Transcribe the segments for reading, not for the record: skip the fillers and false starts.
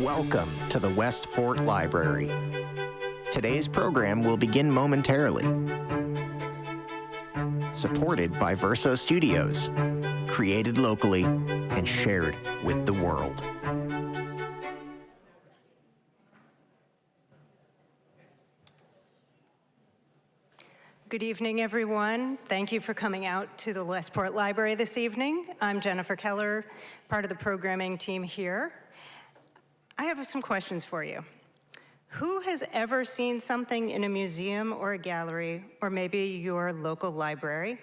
Welcome to the Westport Library. Today's program will begin momentarily. Supported by Verso Studios, created locally and shared with the world. Good evening, everyone. Thank you for coming out to the Westport Library this evening. I'm Jennifer Keller, part of the programming team here. I have some questions for you. Who has ever seen something in a museum or a gallery, or maybe your local library,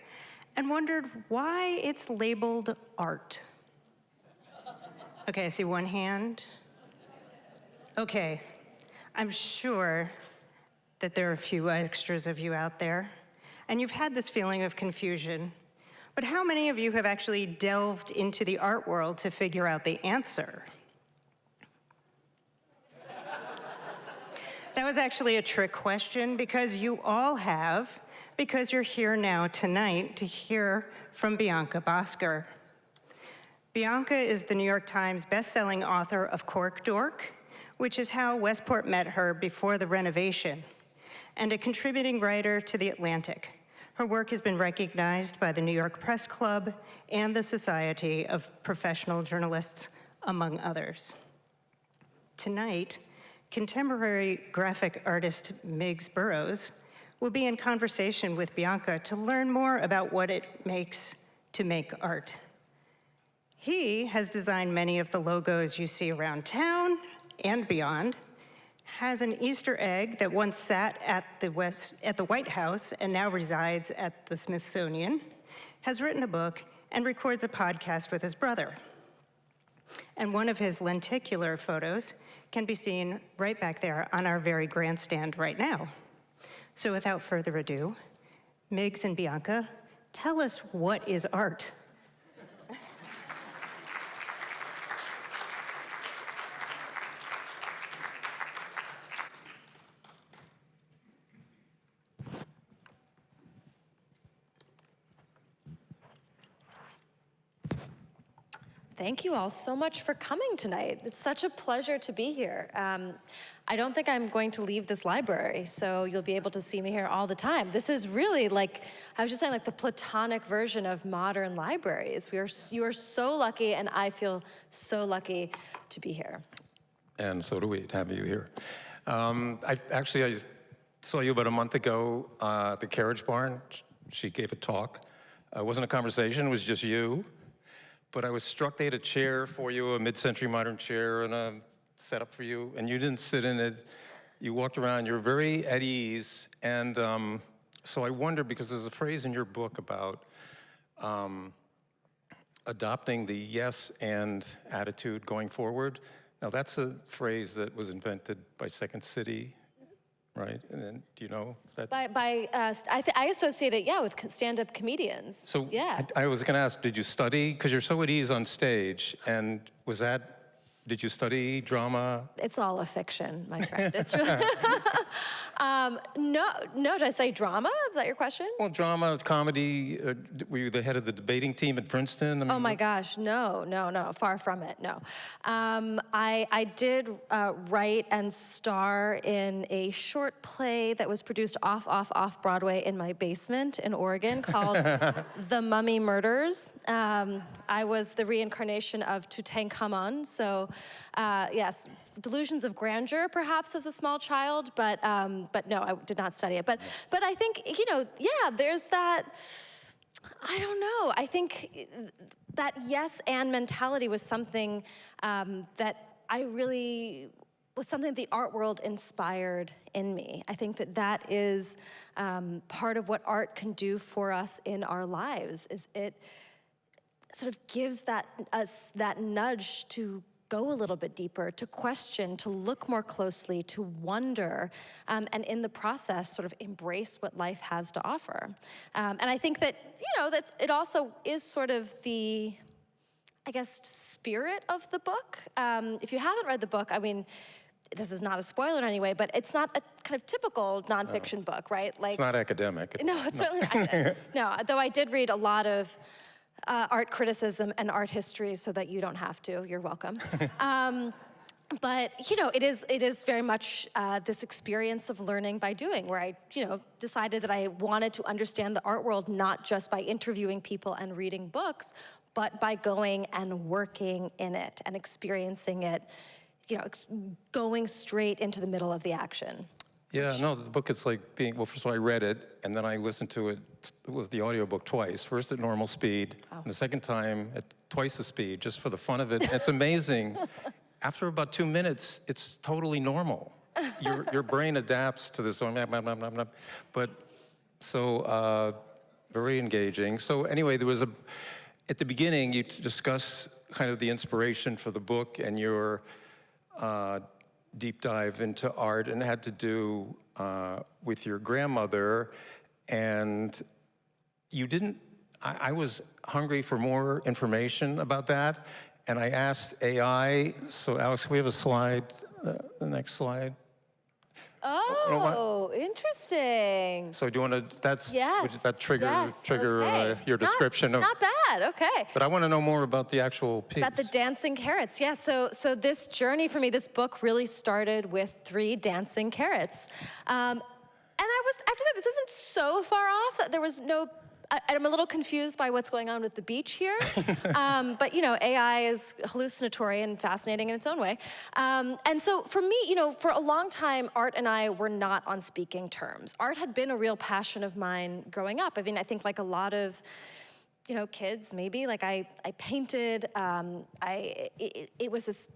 and wondered why it's labeled art? Okay, I see one hand. Okay, I'm sure that there are a few extras of you out there, and you've had this feeling of confusion. But how many of you have actually delved into the art world to figure out the answer? That was actually a trick question because you all have, because you're here now tonight to hear from Bianca Bosker. Bianca is the New York Times bestselling author of Cork Dork, which is how Westport met her before the renovation, and a contributing writer to The Atlantic. Her work has been recognized by the New York Press Club and the Society of Professional Journalists, among others. Tonight, contemporary graphic artist Miggs Burroughs will be in conversation with Bianca to learn more about what it makes to make art. He has designed many of the logos you see around town and beyond, has an Easter egg that once sat at the White House and now resides at the Smithsonian, has written a book and records a podcast with his brother. And one of his lenticular photos can be seen right back there on our very grandstand right now. So without further ado, Miggs and Bianca, tell us what is art? Thank you all so much for coming tonight. It's such a pleasure to be here. I don't think I'm going to leave this library, so you'll be able to see me here all the time. This is really like, I was just saying, like the platonic version of modern libraries. You are so lucky, and I feel so lucky to be here. And so do we, to have you here. I saw you about a month ago at the Carriage Barn. She gave a talk. It wasn't a conversation, it was just you. But I was struck they had a chair for you, a mid-century modern chair, and a setup for you, and you didn't sit in it. You walked around, you were very at ease, and so I wonder, because there's a phrase in your book about adopting the yes and attitude going forward. Now that's a phrase that was invented by Second City, right? And then, do you know that? I associate it, yeah, with stand-up comedians. So yeah. I was going to ask, did you study? Because you're so at ease on stage, and did you study drama? It's all a fiction, my friend. It's really no, did I say drama? Is that your question? Well, drama, comedy, were you the head of the debating team at Princeton? I mean, oh my gosh, no, far from it, no. I did write and star in a short play that was produced off Broadway in my basement in Oregon called The Mummy Murders. I was the reincarnation of Tutankhamun, so yes, delusions of grandeur perhaps as a small child, but no, I did not study it. But I think, yeah, there's that, I don't know, I think that yes and mentality was something that was something the art world inspired in me. I think that is part of what art can do for us in our lives, is it sort of gives us that nudge to go a little bit deeper, to question, to look more closely, to wonder, and in the process sort of embrace what life has to offer. And I think that, that it also is sort of the, I guess, spirit of the book. If you haven't read the book, I mean, this is not a spoiler in any way, but it's not a kind of typical nonfiction book, right? Like, it's not academic. No, it's certainly not. No, though I did read a lot of art criticism and art history so that you don't have to. You're welcome. But, it is very much this experience of learning by doing, where I, decided that I wanted to understand the art world not just by interviewing people and reading books, but by going and working in it and experiencing it, going straight into the middle of the action. Yeah, no, the book is like well, first of all, I read it, and then I listened to it with the audiobook twice. First at normal speed, and the second time at twice the speed, just for the fun of it. And it's amazing. After about 2 minutes, it's totally normal. Your brain adapts to this. But so very engaging. So anyway, there was at the beginning, you discuss kind of the inspiration for the book and your deep dive into art, and it had to do with your grandmother. And you didn't, I was hungry for more information about that. And I asked AI, so Alex, can we have a slide, the next slide? Oh, interesting. So do you want to, Yes, that trigger okay. your description of? Not bad, okay. But I want to know more about the actual piece. About the dancing carrots, yeah. So this journey for me, this book really started with 3 dancing carrots. And I have to say, this isn't so far off. There was no, I'm a little confused by what's going on with the beach here. But AI is hallucinatory and fascinating in its own way. And so for me, for a long time, art and I were not on speaking terms. Art had been a real passion of mine growing up. I mean, I think like a lot of, kids, maybe, like I painted, it was this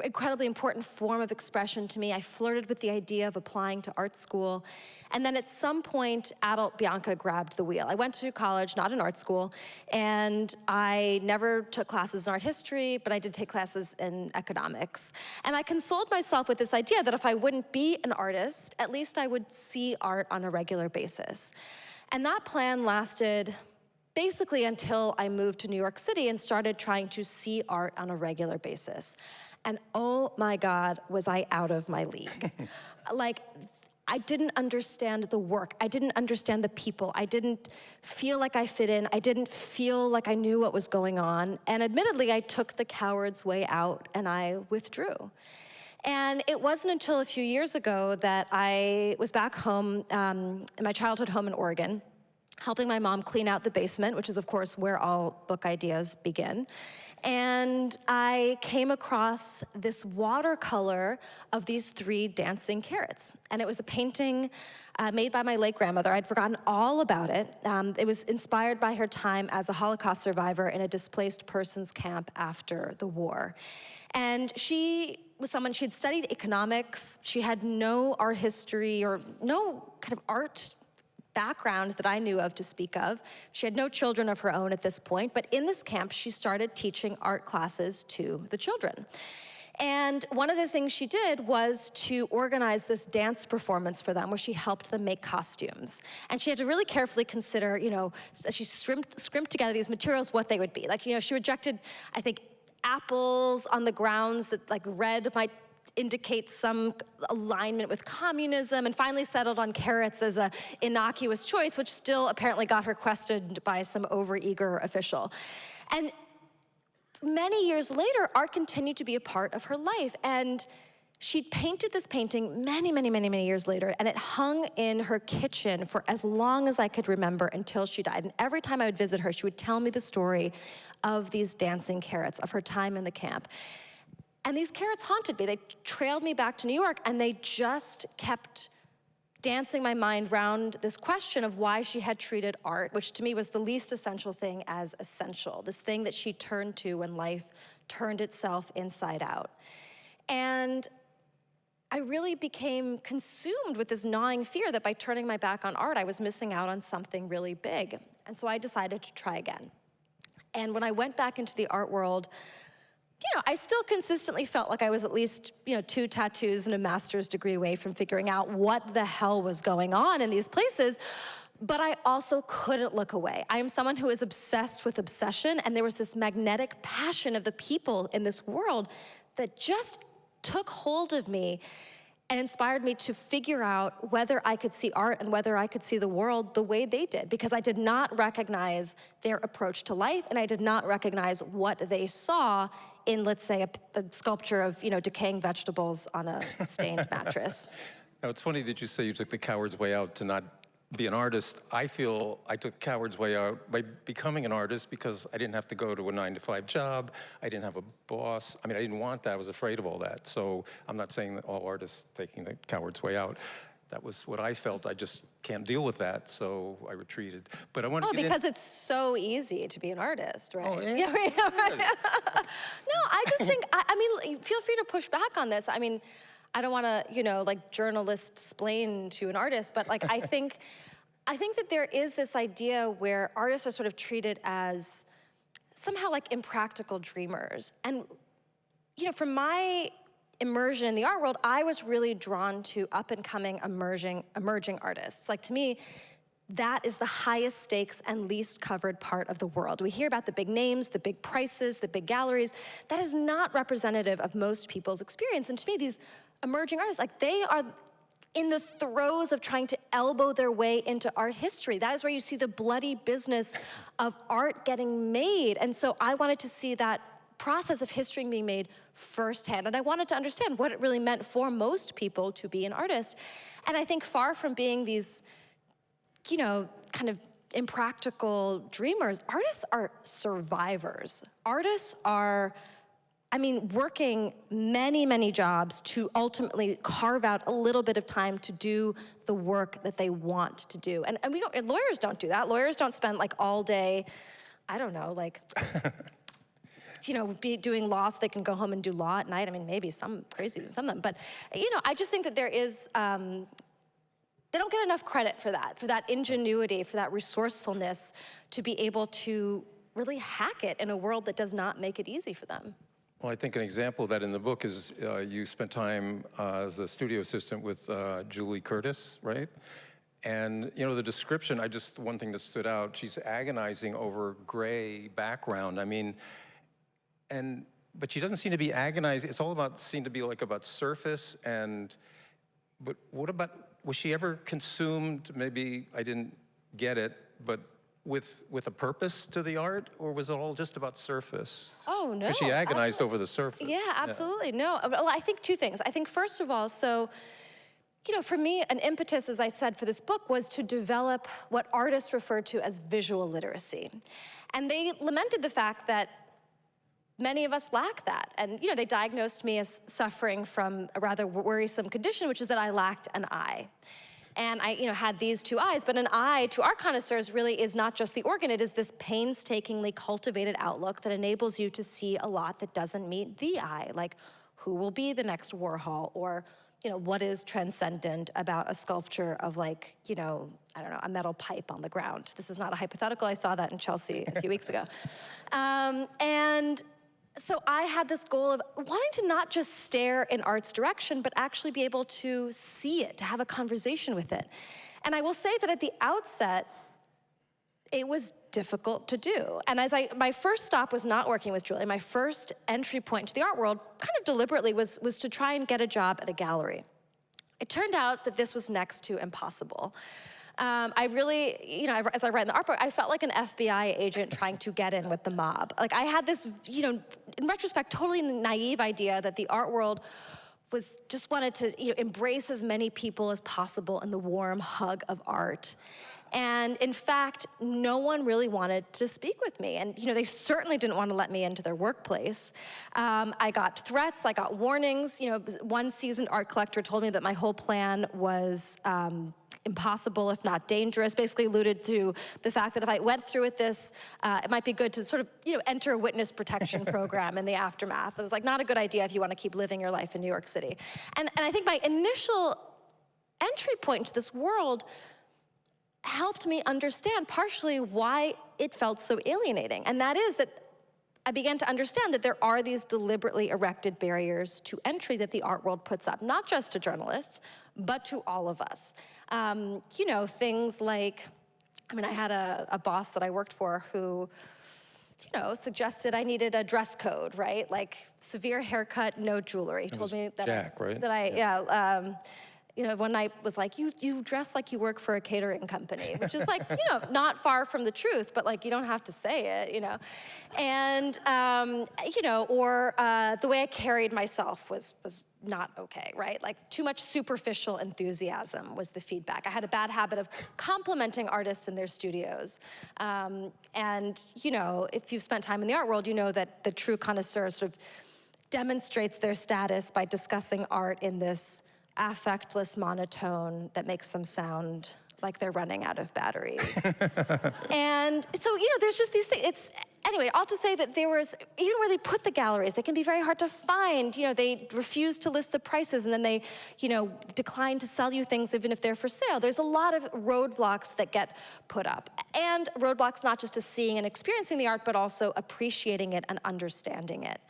incredibly important form of expression to me. I flirted with the idea of applying to art school. And then at some point, adult Bianca grabbed the wheel. I went to college, not an art school, and I never took classes in art history, but I did take classes in economics. And I consoled myself with this idea that if I wouldn't be an artist, at least I would see art on a regular basis. And that plan lasted basically until I moved to New York City and started trying to see art on a regular basis. And oh my God, was I out of my league. Like, I didn't understand the work. I didn't understand the people. I didn't feel like I fit in. I didn't feel like I knew what was going on. And admittedly, I took the coward's way out and I withdrew. And it wasn't until a few years ago that I was back home, in my childhood home in Oregon, helping my mom clean out the basement, which is of course where all book ideas begin. And I came across this watercolor of these 3 dancing carrots. And it was a painting made by my late grandmother. I'd forgotten all about it. It was inspired by her time as a Holocaust survivor in a displaced persons camp after the war. And she was someone, she'd studied economics. She had no art history or no kind of art background that I knew of to speak of. She had no children of her own at this point, but in this camp, she started teaching art classes to the children. And one of the things she did was to organize this dance performance for them where she helped them make costumes. And she had to really carefully consider, as she scrimped together these materials, what they would be. Like, she rejected, I think, apples on the grounds that like red might indicate some alignment with communism, and finally settled on carrots as an innocuous choice, which still apparently got her questioned by some overeager official. And many years later, art continued to be a part of her life, and she painted this painting many years later, and it hung in her kitchen for as long as I could remember until she died. And every time I would visit her, she would tell me the story of these dancing carrots, of her time in the camp. And these carrots haunted me. They trailed me back to New York, and they just kept dancing my mind round this question of why she had treated art, which to me was the least essential thing, as essential, this thing that she turned to when life turned itself inside out. And I really became consumed with this gnawing fear that by turning my back on art, I was missing out on something really big. And so I decided to try again. And when I went back into the art world, I still consistently felt like I was at least, 2 tattoos and a master's degree away from figuring out what the hell was going on in these places. But I also couldn't look away. I am someone who is obsessed with obsession, and there was this magnetic passion of the people in this world that just took hold of me and inspired me to figure out whether I could see art and whether I could see the world the way they did, because I did not recognize their approach to life, and I did not recognize what they saw in, let's say, a sculpture of, decaying vegetables on a stained mattress. Now, it's funny that you say you took the coward's way out to not be an artist. I feel I took the coward's way out by becoming an artist because I didn't have to go to a 9-to-5 job. I didn't have a boss. I mean, I didn't want that. I was afraid of all that. So I'm not saying that all artists taking the coward's way out. That was what I felt. I just can't deal with that, so I retreated. But I want to because it's so easy to be an artist, right? Oh, yeah. Right. No, I just think, I mean, feel free to push back on this. I mean, I don't want to, like journalist-splain to an artist, but like I think that there is this idea where artists are sort of treated as somehow like impractical dreamers. And, from my immersion in the art world, I was really drawn to up-and-coming emerging artists. Like, to me, that is the highest stakes and least covered part of the world. We hear about the big names, the big prices, the big galleries. That is not representative of most people's experience. And to me, these emerging artists, like, they are in the throes of trying to elbow their way into art history. That is where you see the bloody business of art getting made. And so I wanted to see that process of history being made firsthand. And I wanted to understand what it really meant for most people to be an artist. And I think far from being these, kind of impractical dreamers, artists are survivors. Artists are, working many, many jobs to ultimately carve out a little bit of time to do the work that they want to do. And lawyers don't do that. Lawyers don't spend like all day, I don't know, like, be doing law so they can go home and do law at night. I mean, maybe some of them, but, I just think that there is, they don't get enough credit for that ingenuity, for that resourcefulness to be able to really hack it in a world that does not make it easy for them. Well, I think an example of that in the book is you spent time as a studio assistant with Julie Curtis, right? And, the description, one thing that stood out, she's agonizing over gray background. But she doesn't seem to be agonizing. It's all seemed to be like about surface but what about, was she ever consumed, maybe I didn't get it, but with a purpose to the art, or was it all just about surface? Oh, no. Because she agonized over the surface. Yeah, absolutely. Yeah. No, well, I think two things. I think first of all, for me, an impetus, as I said, for this book was to develop what artists refer to as visual literacy. And they lamented the fact that many of us lack that. And, they diagnosed me as suffering from a rather worrisome condition, which is that I lacked an eye. And I, had these two eyes, but an eye, to art connoisseurs, really is not just the organ. It is this painstakingly cultivated outlook that enables you to see a lot that doesn't meet the eye, like who will be the next Warhol, or, what is transcendent about a sculpture of like, I don't know, a metal pipe on the ground. This is not a hypothetical. I saw that in Chelsea a few weeks ago. And so I had this goal of wanting to not just stare in art's direction, but actually be able to see it, to have a conversation with it. And I will say that at the outset, it was difficult to do. And my first stop was not working with Julie. My first entry point to the art world, kind of deliberately, was to try and get a job at a gallery. It turned out that this was next to impossible. I really, as I read in the art book, I felt like an FBI agent trying to get in with the mob. Like, I had this, in retrospect, totally naive idea that the art world just wanted to, embrace as many people as possible in the warm hug of art. And in fact, no one really wanted to speak with me. And, they certainly didn't want to let me into their workplace. I got threats, I got warnings. One seasoned art collector told me that my whole plan was impossible, if not dangerous, basically alluded to the fact that if I went through with this, it might be good to sort of, enter a witness protection program in the aftermath. It was like, not a good idea if you want to keep living your life in New York City. And I think my initial entry point into this world helped me understand partially why it felt so alienating. And that is that I began to understand that there are these deliberately erected barriers to entry that the art world puts up, not just to journalists, but to all of us. Things like, I had a boss that I worked for who, suggested I needed a dress code, right? Like severe haircut, no jewelry. He told me that Jack, right? That one night was like, you dress like you work for a catering company, which is like, not far from the truth, but like, you don't have to say it, And, or the way I carried myself was not okay, right? Like too much superficial enthusiasm was the feedback. I had a bad habit of complimenting artists in their studios. And, if you've spent time in the art world, you know that the true connoisseur sort of demonstrates their status by discussing art in this affectless monotone that makes them sound like they're running out of batteries. And so, there's just these things. Anyway, all to say that there was, even where they put the galleries, they can be very hard to find. They refuse to list the prices, and then they, decline to sell you things even if they're for sale. There's a lot of roadblocks that get put up. And roadblocks not just to seeing and experiencing the art, but also appreciating it and understanding it.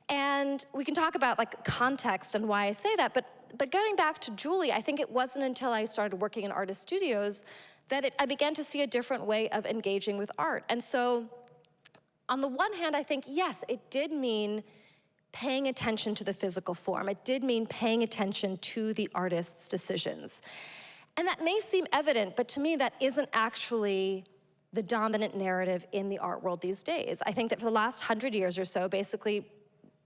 And we can talk about like context and why I say that, but going back to Julie, I think it wasn't until I started working in artist studios that I began to see a different way of engaging with art. And so on the one hand, I think, yes, it did mean paying attention to the physical form. It did mean paying attention to the artist's decisions. And that may seem evident, but to me, that isn't actually the dominant narrative in the art world these days. I think that for the last 100 years or so, basically,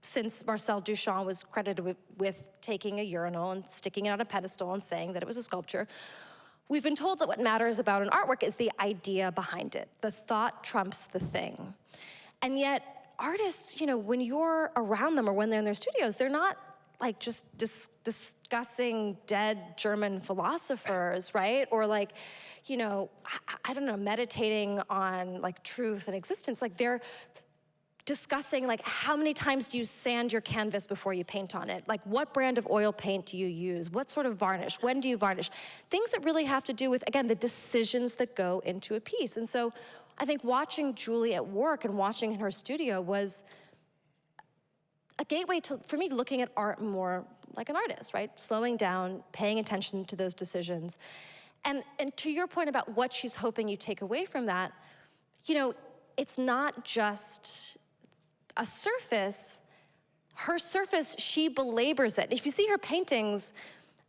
since Marcel Duchamp was credited with taking a urinal and sticking it on a pedestal and saying that it was a sculpture, we've been told that what matters about an artwork is the idea behind it. The thought trumps the thing. And yet, artists, when you're around them or when they're in their studios, they're not like just discussing dead German philosophers, right? Or like, I don't know, meditating on like truth and existence. Like they're discussing like how many times do you sand your canvas before you paint on it? Like what brand of oil paint do you use? What sort of varnish? When do you varnish? Things that really have to do with, again, the decisions that go into a piece. And so I think watching Julie at work and watching in her studio was a gateway for me looking at art more like an artist, right? Slowing down, paying attention to those decisions. And to your point about what she's hoping you take away from that, it's not just a surface. Her surface, she belabors it. If you see her paintings,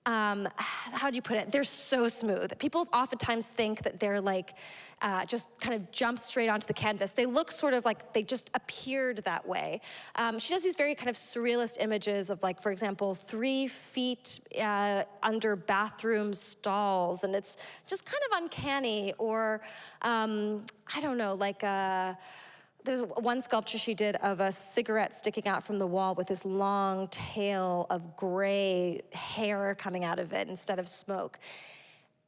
how do you put it? They're so smooth. People oftentimes think that they're like, just kind of jump straight onto the canvas. They look sort of like they just appeared that way. She does these very kind of surrealist images of like, for example, 3 feet under bathroom stalls, and it's just kind of uncanny, or I don't know, like there's one sculpture she did of a cigarette sticking out from the wall with this long tail of gray hair coming out of it instead of smoke.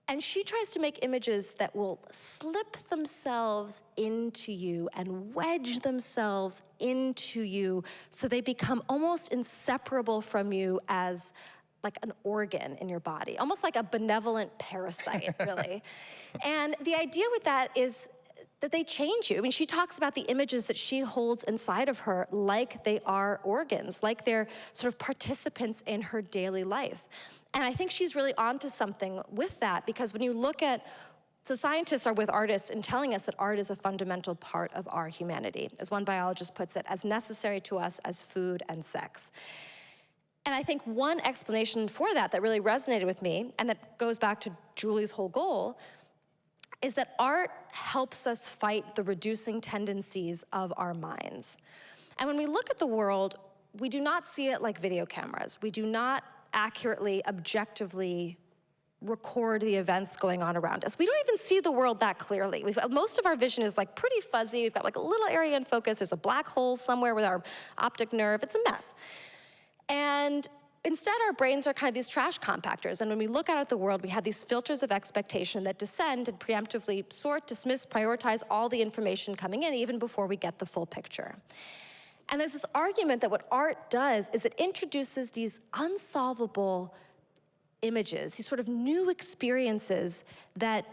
And she tries to make images that will slip themselves into you and wedge themselves into you so they become almost inseparable from you as like an organ in your body, almost like a benevolent parasite, really. And the idea with that is that they change you. I mean, she talks about the images that she holds inside of her like they are organs, like they're sort of participants in her daily life. And I think she's really onto something with that, because when you look at, so scientists are with artists in telling us that art is a fundamental part of our humanity, as one biologist puts it, as necessary to us as food and sex. And I think one explanation for that really resonated with me, and that goes back to Julie's whole goal, is that art helps us fight the reducing tendencies of our minds. And when we look at the world, we do not see it like video cameras. We do not accurately, objectively record the events going on around us. We don't even see the world that clearly. Most of our vision is like pretty fuzzy. We've got like a little area in focus. There's a black hole somewhere with our optic nerve. It's a mess. And instead, our brains are kind of these trash compactors, and when we look out at the world, we have these filters of expectation that descend and preemptively sort, dismiss, prioritize all the information coming in, even before we get the full picture. And there's this argument that what art does is it introduces these unsolvable images, these sort of new experiences that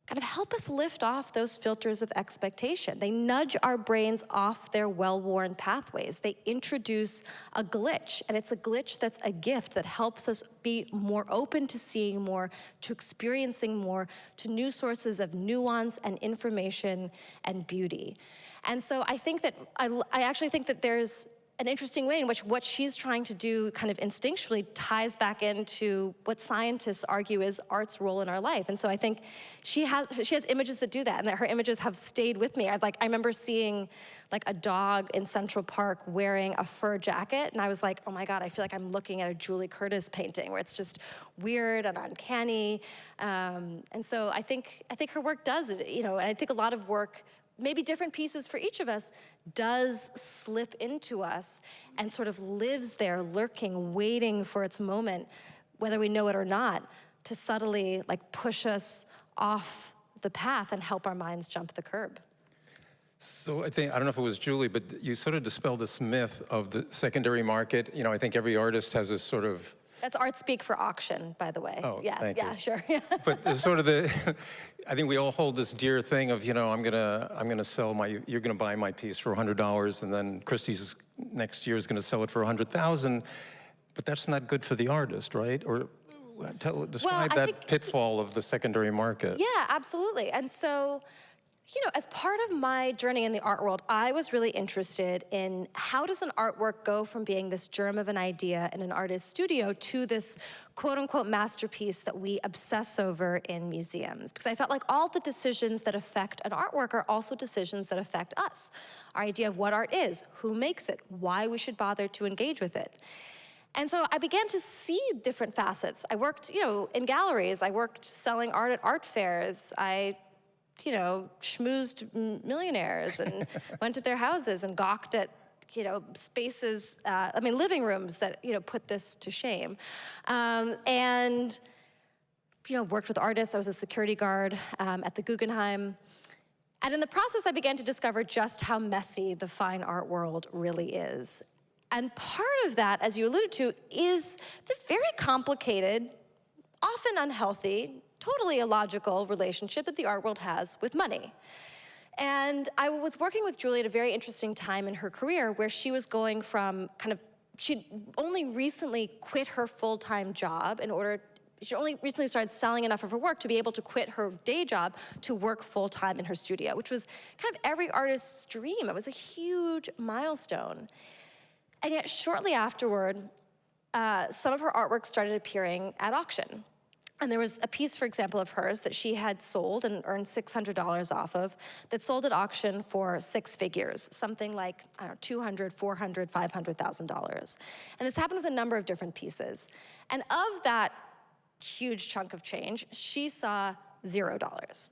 kind of help us lift off those filters of expectation. They nudge our brains off their well-worn pathways. They introduce a glitch, and it's a glitch that's a gift that helps us be more open to seeing more, to experiencing more, to new sources of nuance and information and beauty. And so I think that, I actually think that there's an interesting way in which what she's trying to do kind of instinctually ties back into what scientists argue is art's role in our life. And so I think she has images that do that, and that her images have stayed with me. I remember seeing like a dog in Central Park wearing a fur jacket, and I was like, oh my God, I feel like I'm looking at a Julie Curtis painting where it's just weird and uncanny. And so I think her work does it, and I think a lot of work, maybe different pieces for each of us, does slip into us and sort of lives there lurking, waiting for its moment, whether we know it or not, to subtly like push us off the path and help our minds jump the curb. So I don't know if it was Julie, but you sort of dispelled this myth of the secondary market. I think every artist has this sort of... That's art speak for auction, by the way. Oh, yes, thank yeah, you. Sure. But there's sort of I think we all hold this dear thing of, I'm gonna sell you're gonna buy my piece for $100, and then Christie's next year is gonna sell it for $100,000. But that's not good for the artist, right? Or describe that pitfall of the secondary market. Yeah, absolutely. And so, as part of my journey in the art world, I was really interested in how does an artwork go from being this germ of an idea in an artist's studio to this quote-unquote masterpiece that we obsess over in museums. Because I felt like all the decisions that affect an artwork are also decisions that affect us. Our idea of what art is, who makes it, why we should bother to engage with it. And so I began to see different facets. I worked, in galleries. I worked selling art at art fairs. I schmoozed millionaires and went to their houses and gawked at, spaces, living rooms that, put this to shame. And, worked with artists. I was a security guard at the Guggenheim. And in the process, I began to discover just how messy the fine art world really is. And part of that, as you alluded to, is the very complicated, often unhealthy, totally illogical relationship that the art world has with money. And I was working with Julie at a very interesting time in her career where she was going from she'd only recently quit her full-time job she only recently started selling enough of her work to be able to quit her day job to work full-time in her studio, which was kind of every artist's dream. It was a huge milestone. And yet shortly afterward, some of her artwork started appearing at auction. And there was a piece, for example, of hers that she had sold and earned $600 off of that sold at auction for six figures, something like, $200,000, $400,000, $500,000. And this happened with a number of different pieces. And of that huge chunk of change, she saw $0.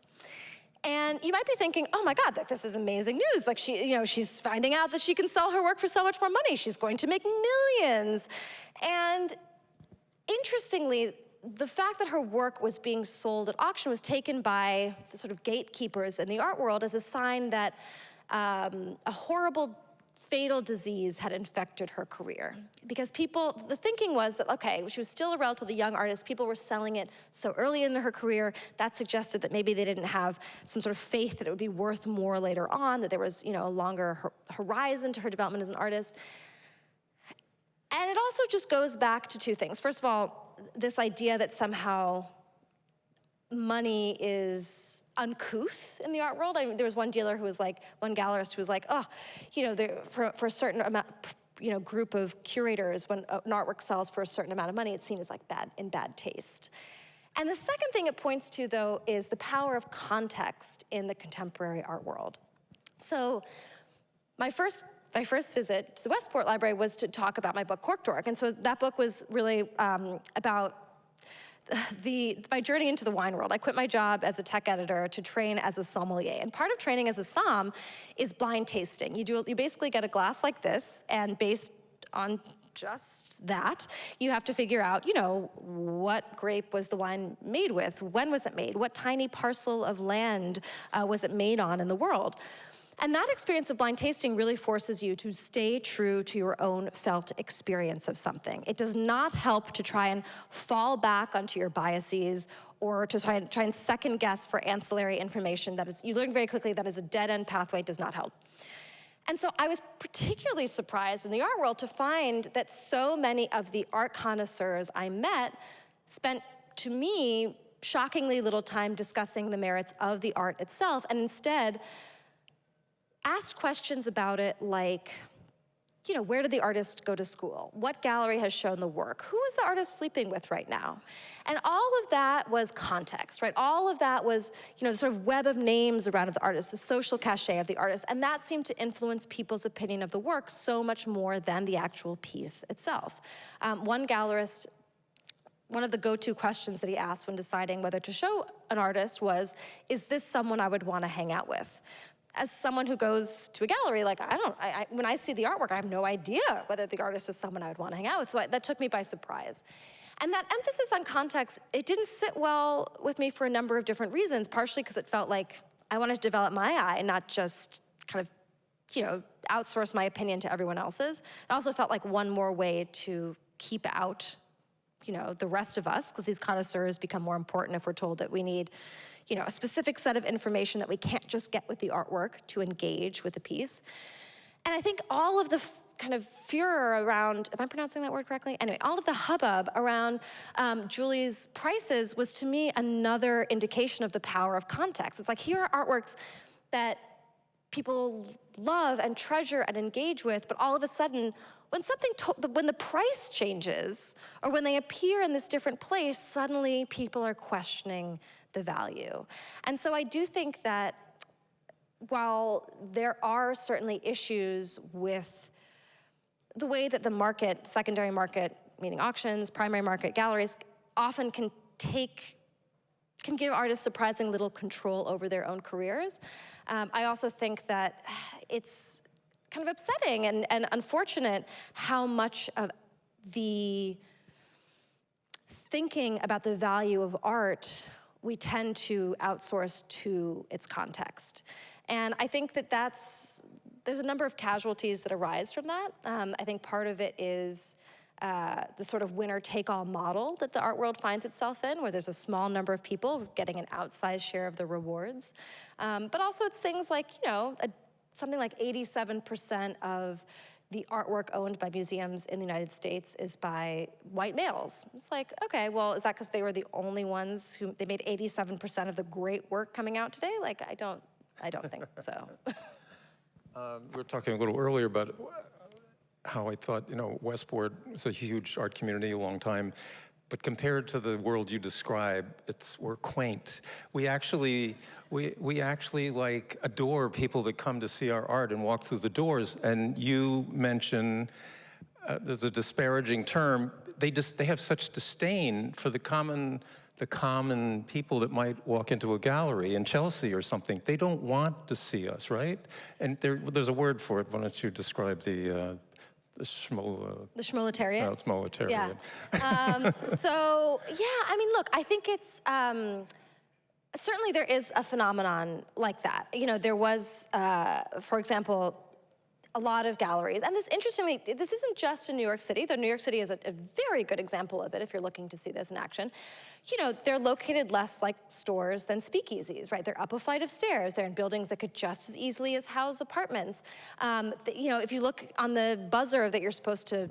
And you might be thinking, oh my God, this is amazing news. Like she's finding out that she can sell her work for so much more money. She's going to make millions. And interestingly, the fact that her work was being sold at auction was taken by the sort of gatekeepers in the art world as a sign that a horrible, fatal disease had infected her career. Because the thinking was that, okay, she was still a relatively young artist, people were selling it so early in her career, that suggested that maybe they didn't have some sort of faith that it would be worth more later on, that there was, a longer horizon to her development as an artist. And it also just goes back to two things. First of all, this idea that somehow money is uncouth in the art world. There was one gallerist who was like, for a certain amount, group of curators, when an artwork sells for a certain amount of money, it's seen as like in bad taste. And the second thing it points to, though, is the power of context in the contemporary art world. So my first visit to the Westport Library was to talk about my book, Cork Dork. And so that book was really about my journey into the wine world. I quit my job as a tech editor to train as a sommelier. And part of training as a somm is blind tasting. You basically get a glass like this, and based on just that, you have to figure out, what grape was the wine made with? When was it made? What tiny parcel of land was it made on in the world? And that experience of blind tasting really forces you to stay true to your own felt experience of something. It does not help to try and fall back onto your biases or to try and second guess for ancillary information. You learn very quickly that is a dead-end pathway. It does not help. And so I was particularly surprised in the art world to find that so many of the art connoisseurs I met spent, to me, shockingly little time discussing the merits of the art itself, and instead asked questions about it like, where did the artist go to school? What gallery has shown the work? Who is the artist sleeping with right now? And all of that was context, right? All of that was, the sort of web of names around the artist, the social cachet of the artist, and that seemed to influence people's opinion of the work so much more than the actual piece itself. One gallerist, one of the go-to questions that he asked when deciding whether to show an artist was, is this someone I would want to hang out with? As someone who goes to a gallery, like, when I see the artwork, I have no idea whether the artist is someone I would want to hang out with, so that took me by surprise. And that emphasis on context, it didn't sit well with me for a number of different reasons, partially because it felt like I wanted to develop my eye, not just kind of, outsource my opinion to everyone else's. It also felt like one more way to keep out, the rest of us, because these connoisseurs become more important if we're told that we need a specific set of information that we can't just get with the artwork to engage with the piece. And I think all of the kind of furor around, am I pronouncing that word correctly? Anyway, all of the hubbub around Julie's prices was to me another indication of the power of context. It's like, here are artworks that people love and treasure and engage with, but all of a sudden, when the price changes, or when they appear in this different place, suddenly people are questioning the value. And so I do think that while there are certainly issues with the way that the market, secondary market, meaning auctions, primary market, galleries, often can give artists surprising little control over their own careers, I also think that it's kind of upsetting and unfortunate how much of the thinking about the value of art we tend to outsource to its context. And I think that there's a number of casualties that arise from that. I think part of it is the sort of winner-take-all model that the art world finds itself in, where there's a small number of people getting an outsized share of the rewards. But also it's things like, something like 87% of the artwork owned by museums in the United States is by white males. It's like, okay, well, is that because they were the only ones they made 87% of the great work coming out today? Like, I don't think so. We were talking a little earlier about how I thought, Westport is a huge art community, a long time, but compared to the world you describe, we're quaint. We actually like adore people that come to see our art and walk through the doors. And you mention, there's a disparaging term, they have such disdain for the common people that might walk into a gallery in Chelsea or something. They don't want to see us, right? And there's a word for it. Why don't you describe the schmoletariat? No, it's schmoletariat. Yeah. Look, I think it's, certainly there is a phenomenon like that. There was, for example, a lot of galleries, and interestingly, this isn't just in New York City, though New York City is a very good example of it if you're looking to see this in action. They're located less like stores than speakeasies, right? They're up a flight of stairs. They're in buildings that could just as easily as house apartments. If you look on the buzzer that you're supposed to,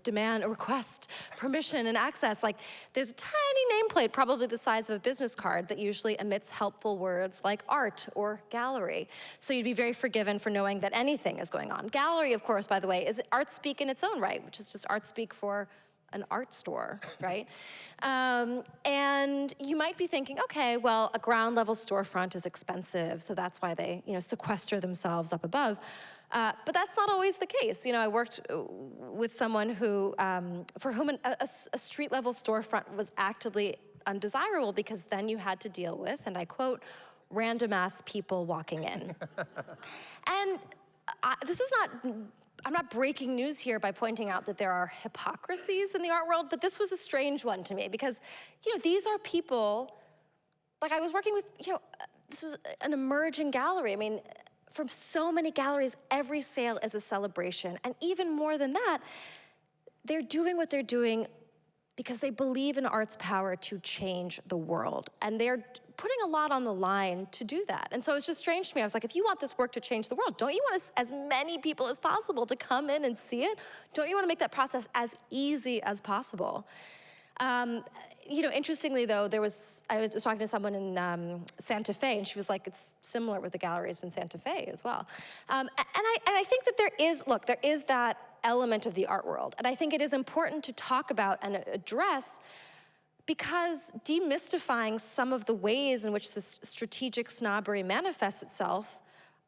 demand or request permission and access, like there's a tiny nameplate, probably the size of a business card, that usually emits helpful words like art or gallery. So you'd be very forgiven for knowing that anything is going on. Gallery, of course, by the way, is art speak in its own right, which is just art speak for an art store, right? And you might be thinking, okay, well, a ground level storefront is expensive, so that's why they, sequester themselves up above. But that's not always the case. I worked with someone who, for whom a street level storefront was actively undesirable because then you had to deal with, and I quote, random ass people walking in. And I'm not breaking news here by pointing out that there are hypocrisies in the art world, but this was a strange one to me because, these are people, like I was working with, this was an emerging gallery. I mean, from so many galleries, every sale is a celebration. And even more than that, they're doing what they're doing because they believe in art's power to change the world. And they're putting a lot on the line to do that. And so it's just strange to me. I was like, if you want this work to change the world, don't you want as many people as possible to come in and see it? Don't you want to make that process as easy as possible? interestingly though, I was talking to someone in Santa Fe, and she was like, it's similar with the galleries in Santa Fe as well. And I think that there is that element of the art world, and I think it is important to talk about and address, because demystifying some of the ways in which this strategic snobbery manifests itself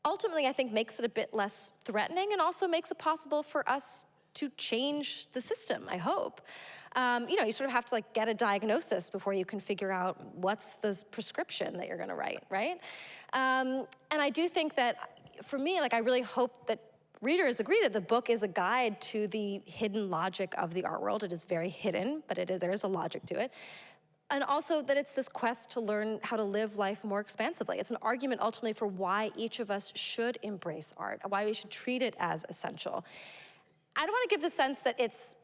ultimately, I think, makes it a bit less threatening, and also makes it possible for us to change the system, I hope. You sort of have to like get a diagnosis before you can figure out what's the prescription that you're gonna write, right? And I do think that, for me, like, I really hope that readers agree that the book is a guide to the hidden logic of the art world. It is very hidden, but there is a logic to it. And also that it's this quest to learn how to live life more expansively. It's an argument ultimately for why each of us should embrace art, why we should treat it as essential. I don't want to give the sense that it's,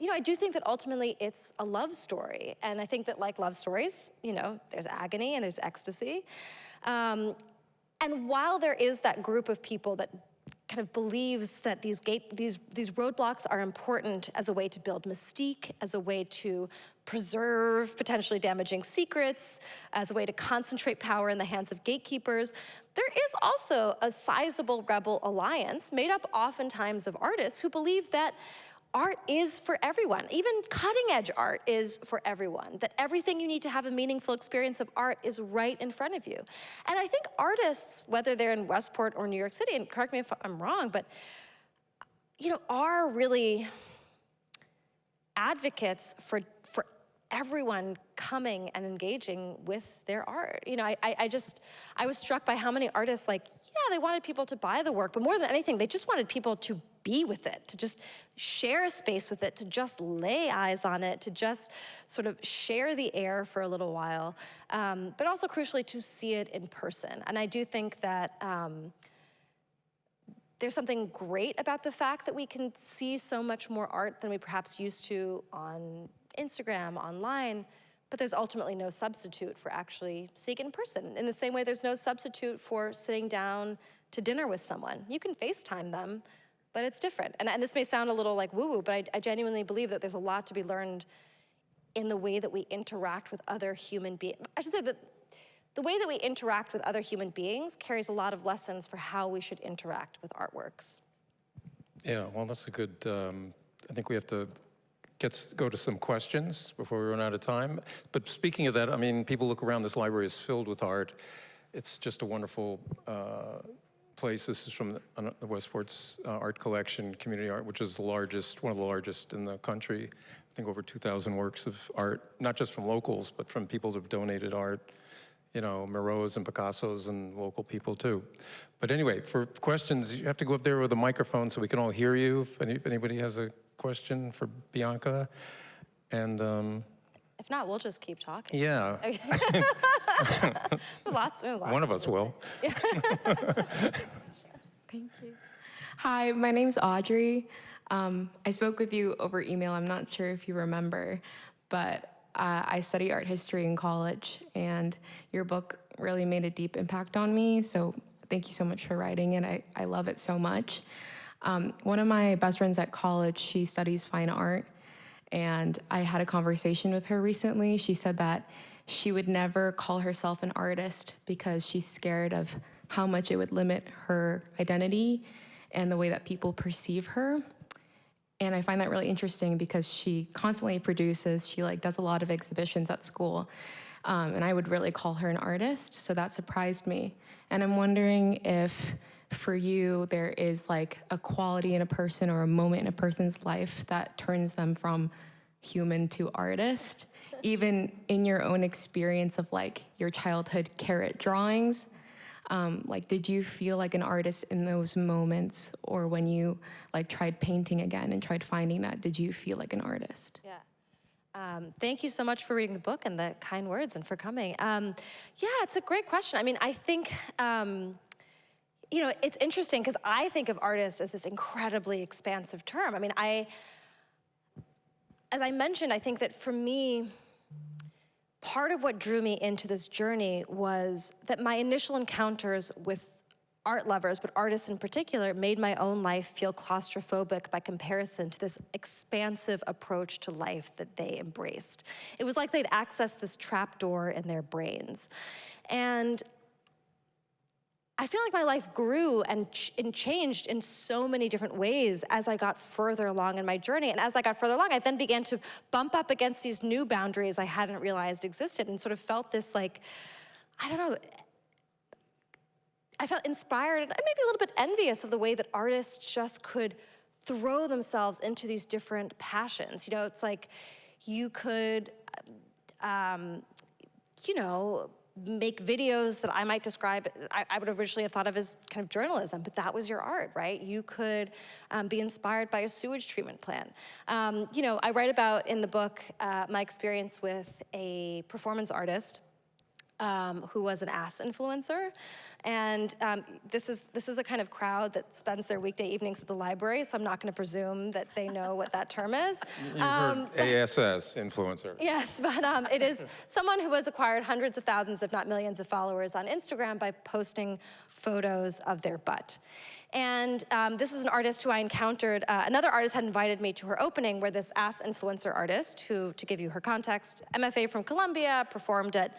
I do think that ultimately it's a love story. And I think that, like love stories, there's agony and there's ecstasy. And while there is that group of people that kind of believes that these roadblocks are important as a way to build mystique, as a way to preserve potentially damaging secrets, as a way to concentrate power in the hands of gatekeepers, there is also a sizable rebel alliance made up oftentimes of artists who believe that art is for everyone. Even cutting-edge art is for everyone, that everything you need to have a meaningful experience of art is right in front of you. And I think artists, whether they're in Westport or New York City, and correct me if I'm wrong, but are really advocates for everyone coming and engaging with their art. I was struck by how many artists, they wanted people to buy the work, but more than anything, they just wanted people to be with it, to just share a space with it, to just lay eyes on it, to just sort of share the air for a little while, but also crucially to see it in person. And I do think that there's something great about the fact that we can see so much more art than we perhaps used to on Instagram, online, but there's ultimately no substitute for actually seeing it in person. In the same way, there's no substitute for sitting down to dinner with someone. You can FaceTime them, but it's different. And this may sound a little like woo-woo, but I genuinely believe that there's a lot to be learned in the way that we interact with other human beings. I should say that the way that we interact with other human beings carries a lot of lessons for how we should interact with artworks. Yeah, well, that's a good, I think we have to go to some questions before we run out of time. But speaking of that, I mean, people look around, this library is filled with art. It's just a wonderful place. This is from the Westport's art collection, community art, which is one of the largest in the country. I think over 2,000 works of art, not just from locals, but from people who have donated art, Murrows and Picassos and local people too. But anyway, for questions, you have to go up there with a microphone so we can all hear you. If anybody has a question for Bianca, and if not, we'll just keep talking. Yeah. Okay. lots One of us will. Thank you. Hi, my name's Audrey. I spoke with you over email. I'm not sure if you remember, but I study art history in college, and your book really made a deep impact on me. So thank you so much for writing it. I love it so much. One of my best friends at college, she studies fine art, and I had a conversation with her recently. She said that she would never call herself an artist because she's scared of how much it would limit her identity and the way that people perceive her. And I find that really interesting because she constantly produces, she does a lot of exhibitions at school. And I would really call her an artist, so that surprised me. And I'm wondering if for you, there is a quality in a person or a moment in a person's life that turns them from human to artist, even in your own experience of your childhood carrot drawings. Did you feel like an artist in those moments, or when you tried painting again and tried finding that, did you feel like an artist? Yeah. Thank you so much for reading the book and the kind words and for coming. Yeah, it's a great question. I mean, I think, it's interesting because I think of artist as this incredibly expansive term. I mean, as I mentioned, I think that for me, part of what drew me into this journey was that my initial encounters with art lovers, but artists in particular, made my own life feel claustrophobic by comparison to this expansive approach to life that they embraced. It was like they'd accessed this trapdoor in their brains. And I feel like my life grew and changed in so many different ways as I got further along in my journey. And as I got further along, I then began to bump up against these new boundaries I hadn't realized existed, and sort of felt this, like, I don't know, I felt inspired and maybe a little bit envious of the way that artists just could throw themselves into these different passions. You know, it's like you could, you know, make videos that I might describe, I would originally have thought of as kind of journalism, but that was your art, right? You could be inspired by a sewage treatment plant. You know, I write about in the book my experience with a performance artist who was an ass influencer. And this is a kind of crowd that spends their weekday evenings at the library, so I'm not gonna presume that they know what that term is. You've heard ASS, influencer. Yes, but it is someone who has acquired hundreds of thousands, if not millions of followers on Instagram by posting photos of their butt. And this was an artist who I encountered, another artist had invited me to her opening, where this ass influencer artist, who, to give you her context, MFA from Columbia, performed at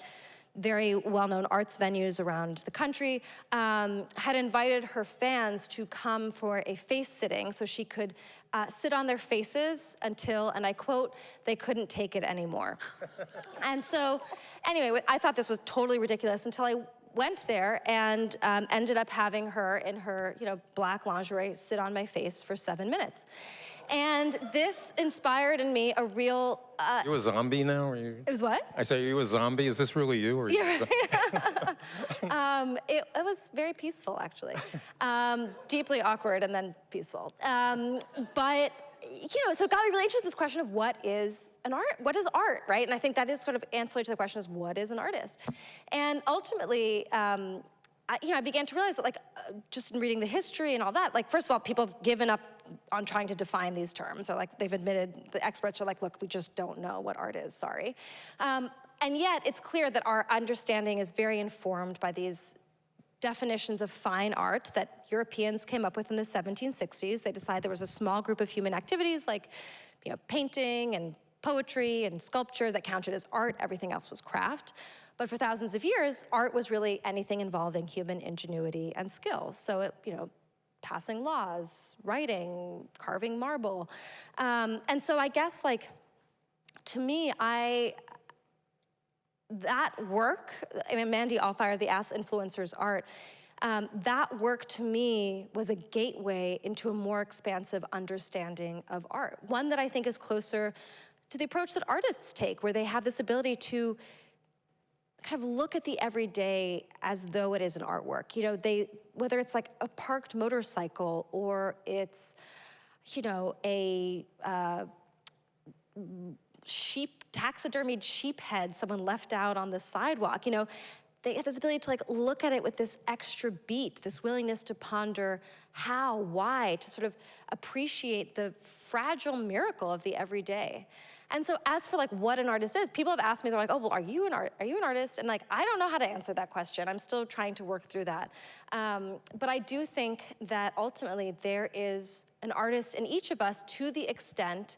very well-known arts venues around the country, had invited her fans to come for a face sitting so she could sit on their faces until, and I quote, they couldn't take it anymore. And so, anyway, I thought this was totally ridiculous until I went there and ended up having her in her, you know, black lingerie sit on my face for 7 minutes. And this inspired in me a real... You a zombie now? Or you... It was what? I say, are you a zombie? Is this really you? Or Yeah. It was very peaceful, actually. Deeply awkward and then peaceful. But, you know, so it got me really interested in this question of what is art, right? And I think that is sort of ancillary to the question is, what is an artist? And ultimately, I began to realize that, like, just in reading the history and all that, like, first of all, people have given up on trying to define these terms, or like they've admitted, the experts are like, look, we just don't know what art is, sorry. And yet it's clear that our understanding is very informed by these definitions of fine art that Europeans came up with in the 1760s. They decided there was a small group of human activities like, you know, painting and poetry and sculpture that counted as art, everything else was craft. But for thousands of years, art was really anything involving human ingenuity and skill. So it, you know, passing laws, writing, carving marble. And so I guess, like, to me, that work, I mean, Mandy Alfire, the Ass Influencer's art, that work to me was a gateway into a more expansive understanding of art. One that I think is closer to the approach that artists take, where they have this ability to kind of look at the everyday as though it is an artwork. You know, whether it's like a parked motorcycle or it's, you know, a taxidermied sheep head someone left out on the sidewalk, you know, they have this ability to, like, look at it with this extra beat, this willingness to ponder how, why, to sort of appreciate the fragile miracle of the everyday. And so as for, like, what an artist is, people have asked me, they're like, oh, well, are you an artist? And, like, I don't know how to answer that question. I'm still trying to work through that. But I do think that ultimately there is an artist in each of us to the extent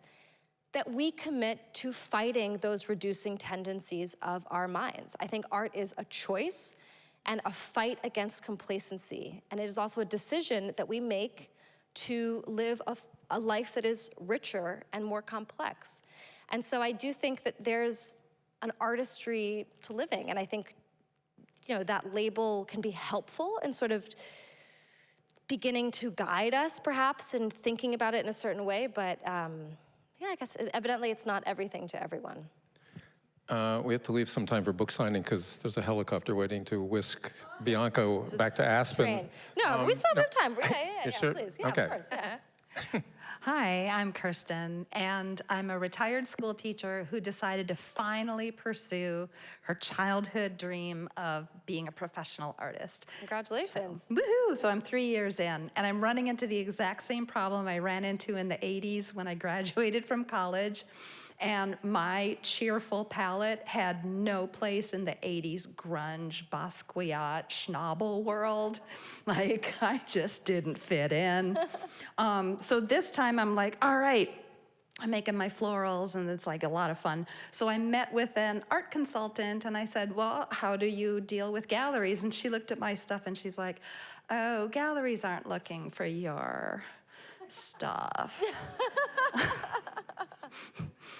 that we commit to fighting those reducing tendencies of our minds. I think art is a choice and a fight against complacency. And it is also a decision that we make to live a life that is richer and more complex. And so I do think that there's an artistry to living. And I think, you know, that label can be helpful in sort of beginning to guide us, perhaps, in thinking about it in a certain way. But yeah, I guess evidently it's not everything to everyone. We have to leave some time for book signing because there's a helicopter waiting to whisk Bianca back to Aspen. Train. No, we still have time. Yeah, sure? Please. Yeah, Okay. of course. Yeah. Hi, I'm Kirsten, and I'm a retired school teacher who decided to finally pursue her childhood dream of being a professional artist. Congratulations. Woohoo! So I'm 3 years in, and I'm running into the exact same problem I ran into in the 80s when I graduated from college. And my cheerful palate had no place in the 80s grunge, Basquiat, Schnabel world. Like, I just didn't fit in. So this time I'm like, all right, I'm making my florals, and it's like a lot of fun. So I met with an art consultant, and I said, well, how do you deal with galleries? And she looked at my stuff, and she's like, oh, galleries aren't looking for your stuff.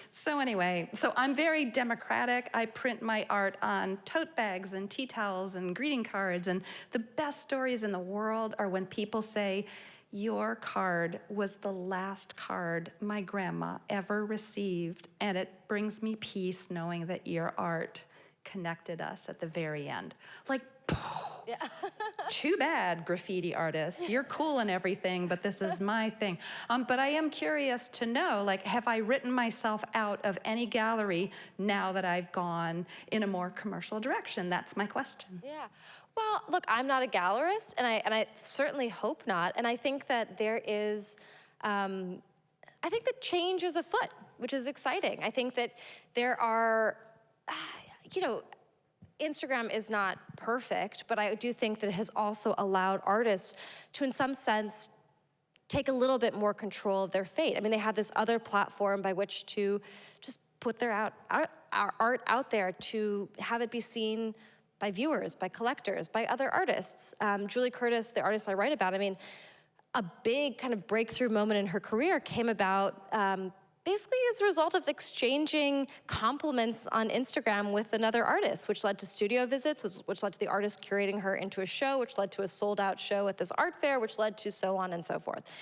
So anyway, so I'm very democratic. I print my art on tote bags and tea towels and greeting cards, and the best stories in the world are when people say, your card was the last card my grandma ever received, and it brings me peace knowing that your art connected us at the very end. Like, yeah. Too bad, graffiti artists. You're cool and everything, but this is my thing. But I am curious to know, like, have I written myself out of any gallery now that I've gone in a more commercial direction? That's my question. Yeah. Well, look, I'm not a gallerist, and I certainly hope not. And I think that there is, I think that change is afoot, which is exciting. I think that there are, you know, Instagram is not perfect, but I do think that it has also allowed artists to, in some sense, take a little bit more control of their fate. I mean, they have this other platform by which to just put their art out there, to have it be seen by viewers, by collectors, by other artists. Julie Curtis, the artist I write about, I mean, a big kind of breakthrough moment in her career came about basically as a result of exchanging compliments on Instagram with another artist, which led to studio visits, which led to the artist curating her into a show, which led to a sold-out show at this art fair, which led to so on and so forth.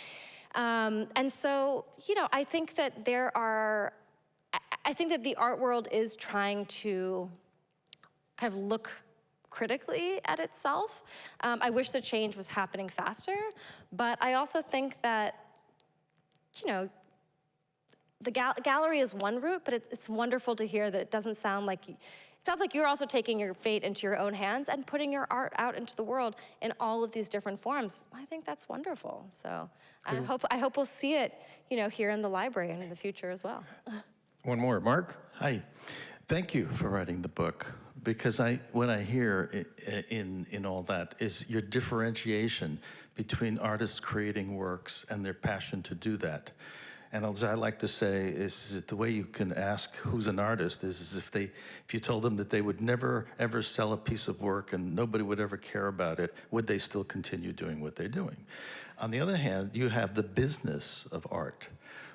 And so, you know, I think that I think that the art world is trying to kind of look critically at itself. I wish the change was happening faster, but I also think that, you know, the gallery is one route, but it's wonderful to hear that it doesn't sound like, it sounds like you're also taking your fate into your own hands and putting your art out into the world in all of these different forms. I think that's wonderful. So cool. I hope we'll see it, you know, here in the library and in the future as well. One more, Mark. Hi, thank you for writing the book, because what I hear in all that is your differentiation between artists creating works and their passion to do that. And as I like to say, is that the way you can ask who's an artist is if you told them that they would never ever sell a piece of work and nobody would ever care about it, would they still continue doing what they're doing? On the other hand, you have the business of art,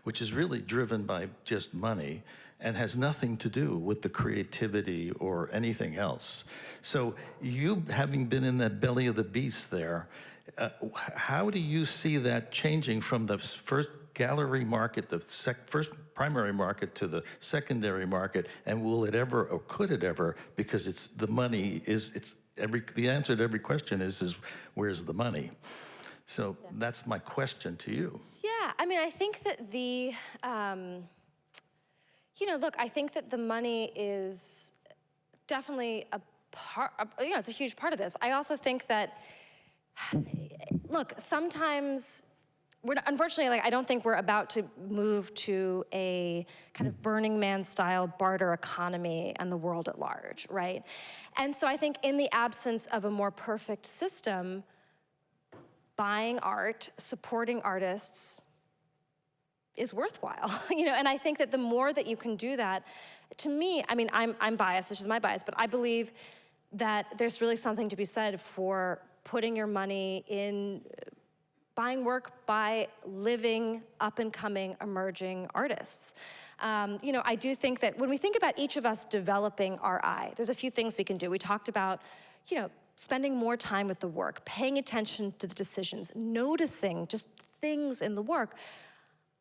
which is really driven by just money and has nothing to do with the creativity or anything else. So you, having been in that belly of the beast there, how do you see that changing from the first gallery market, the first primary market, to the secondary market, and will it ever, or could it ever, because it's the money the answer to every question is where's the money? So yeah. That's my question to you. Yeah, I mean, I think that the, you know, look, I think that the money is definitely a part, you know, it's a huge part of this. I also think that, look, sometimes, unfortunately, like, I don't think we're about to move to a kind of Burning Man style barter economy and the world at large, right? And so I think in the absence of a more perfect system, buying art, supporting artists is worthwhile, you know? And I think that the more that you can do that, to me, I mean, I'm biased, this is my bias, but I believe that there's really something to be said for putting your money in buying work by living, up-and-coming, emerging artists. You know, I do think that when we think about each of us developing our eye, there's a few things we can do. We talked about, you know, spending more time with the work, paying attention to the decisions, noticing just things in the work.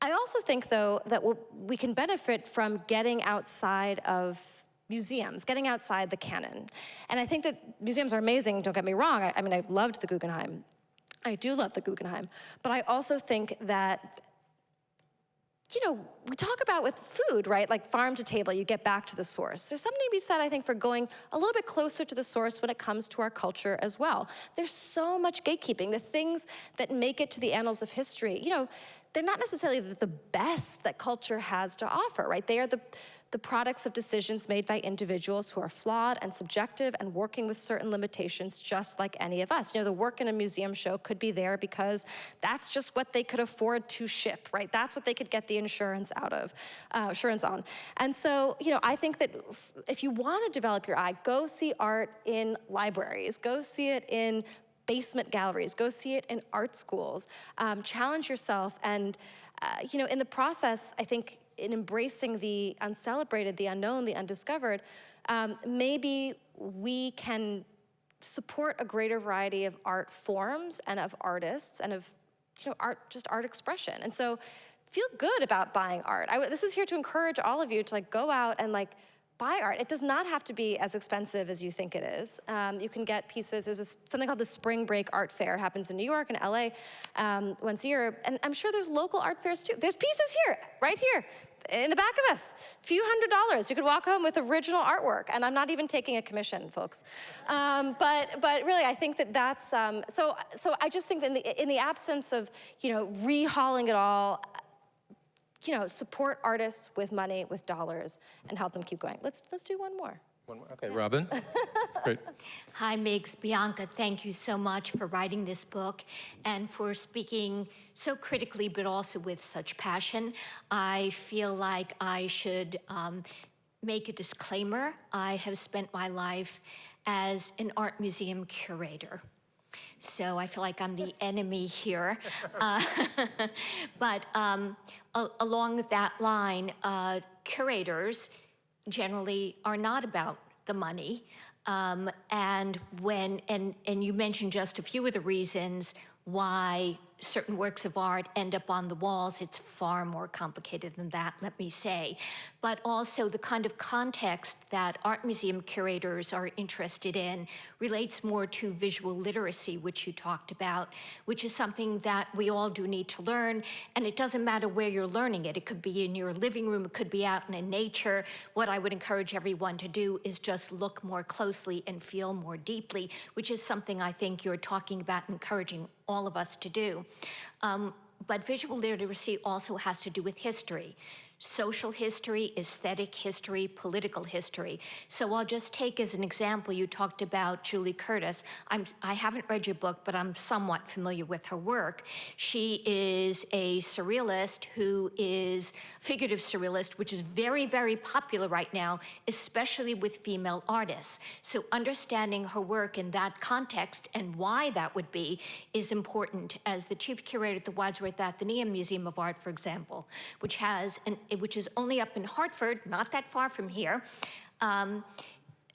I also think, though, that we can benefit from getting outside of museums, getting outside the canon. And I think that museums are amazing, don't get me wrong. I mean, I loved the Guggenheim. I do love the Guggenheim, but I also think that, you know, we talk about with food, right? Like farm to table, you get back to the source. There's something to be said, I think, for going a little bit closer to the source when it comes to our culture as well. There's so much gatekeeping. The things that make it to the annals of history, you know, they're not necessarily the best that culture has to offer, right? They are the products of decisions made by individuals who are flawed and subjective and working with certain limitations just like any of us. You know, the work in a museum show could be there because that's just what they could afford to ship, right? That's what they could get the insurance on. And so, you know, I think that if you want to develop your eye, go see art in libraries, go see it in basement galleries, go see it in art schools, challenge yourself. And, you know, in the process, I think in embracing the uncelebrated, the unknown, the undiscovered, maybe we can support a greater variety of art forms and of artists and of, you know, art expression. And so feel good about buying art. This is here to encourage all of you to like go out and like buy art. It does not have to be as expensive as you think it is. You can get pieces. There's something called the Spring Break Art Fair. It happens in New York and LA once a year. And I'm sure there's local art fairs too. There's pieces here, right here, in the back of us. Few $100s. You could walk home with original artwork. And I'm not even taking a commission, folks. But really, I think that's, so I just think that in the absence of, you know, rehauling it all, you know, support artists with money, with dollars, and help them keep going. Let's do one more. Okay, Robin. Great. Hi, Miggs. Bianca, thank you so much for writing this book and for speaking so critically, but also with such passion. I feel like I should make a disclaimer. I have spent my life as an art museum curator. So I feel like I'm the enemy here. But along that line, curators generally are not about the money. And you mentioned just a few of the reasons why certain works of art end up on the walls. It's far more complicated than that, let me say. But also the kind of context that art museum curators are interested in relates more to visual literacy, which you talked about, which is something that we all do need to learn. And it doesn't matter where you're learning it. It could be in your living room, it could be out in nature. What I would encourage everyone to do is just look more closely and feel more deeply, which is something I think you're talking about, encouraging all of us to do. But visual literacy also has to do with history. Social history, aesthetic history, political history. So I'll just take as an example, you talked about Julie Curtis. I haven't read your book, but I'm somewhat familiar with her work. She is a surrealist who is figurative surrealist, which is very, very popular right now, especially with female artists. So understanding her work in that context and why that would be is important. As the chief curator at the Wadsworth Atheneum Museum of Art, for example, which is only up in Hartford, not that far from here,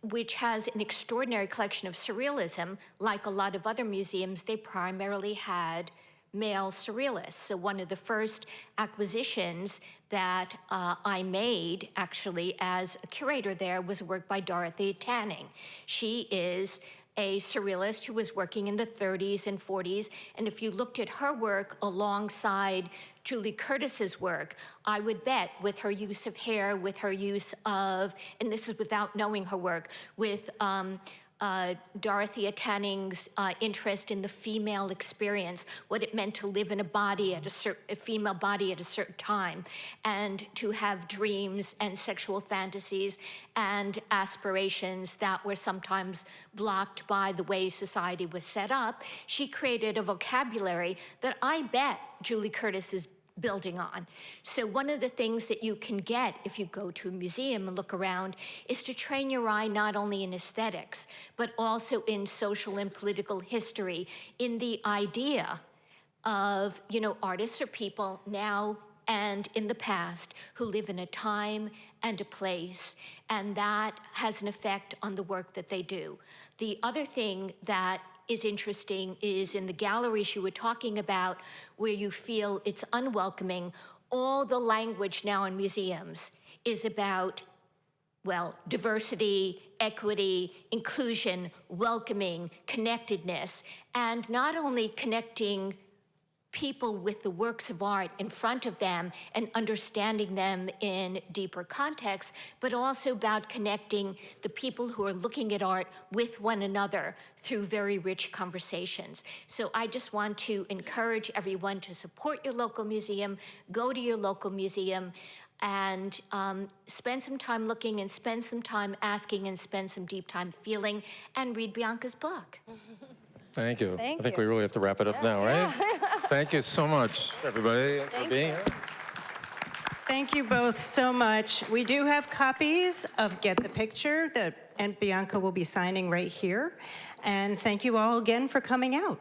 which has an extraordinary collection of surrealism. Like a lot of other museums, they primarily had male surrealists. So one of the first acquisitions that I made, actually, as a curator there was work by Dorothy Tanning. She is a surrealist who was working in the 30s and 40s, and if you looked at her work alongside Julie Curtis's work, I would bet with her use of hair, with her use of, and this is without knowing her work, with Dorothea Tanning's interest in the female experience, what it meant to live in a female body at a certain time, and to have dreams and sexual fantasies and aspirations that were sometimes blocked by the way society was set up. She created a vocabulary that I bet Julie Curtis is building on. So one of the things that you can get if you go to a museum and look around is to train your eye not only in aesthetics, but also in social and political history, in the idea of, you know, artists or people now and in the past who live in a time and a place, and that has an effect on the work that they do. The other thing that is interesting is in the galleries you were talking about where you feel it's unwelcoming, all the language now in museums is about, well, diversity, equity, inclusion, welcoming, connectedness, and not only connecting people with the works of art in front of them and understanding them in deeper context, but also about connecting the people who are looking at art with one another through very rich conversations. So I just want to encourage everyone to support your local museum, go to your local museum, and spend some time looking and spend some time asking and spend some deep time feeling and read Bianca's book. Thank you. Thank I think you. we really have to wrap it up now, right? Thank you so much, everybody, for being here. Thank you both so much. We do have copies of Get the Picture and Bianca will be signing right here. And thank you all again for coming out.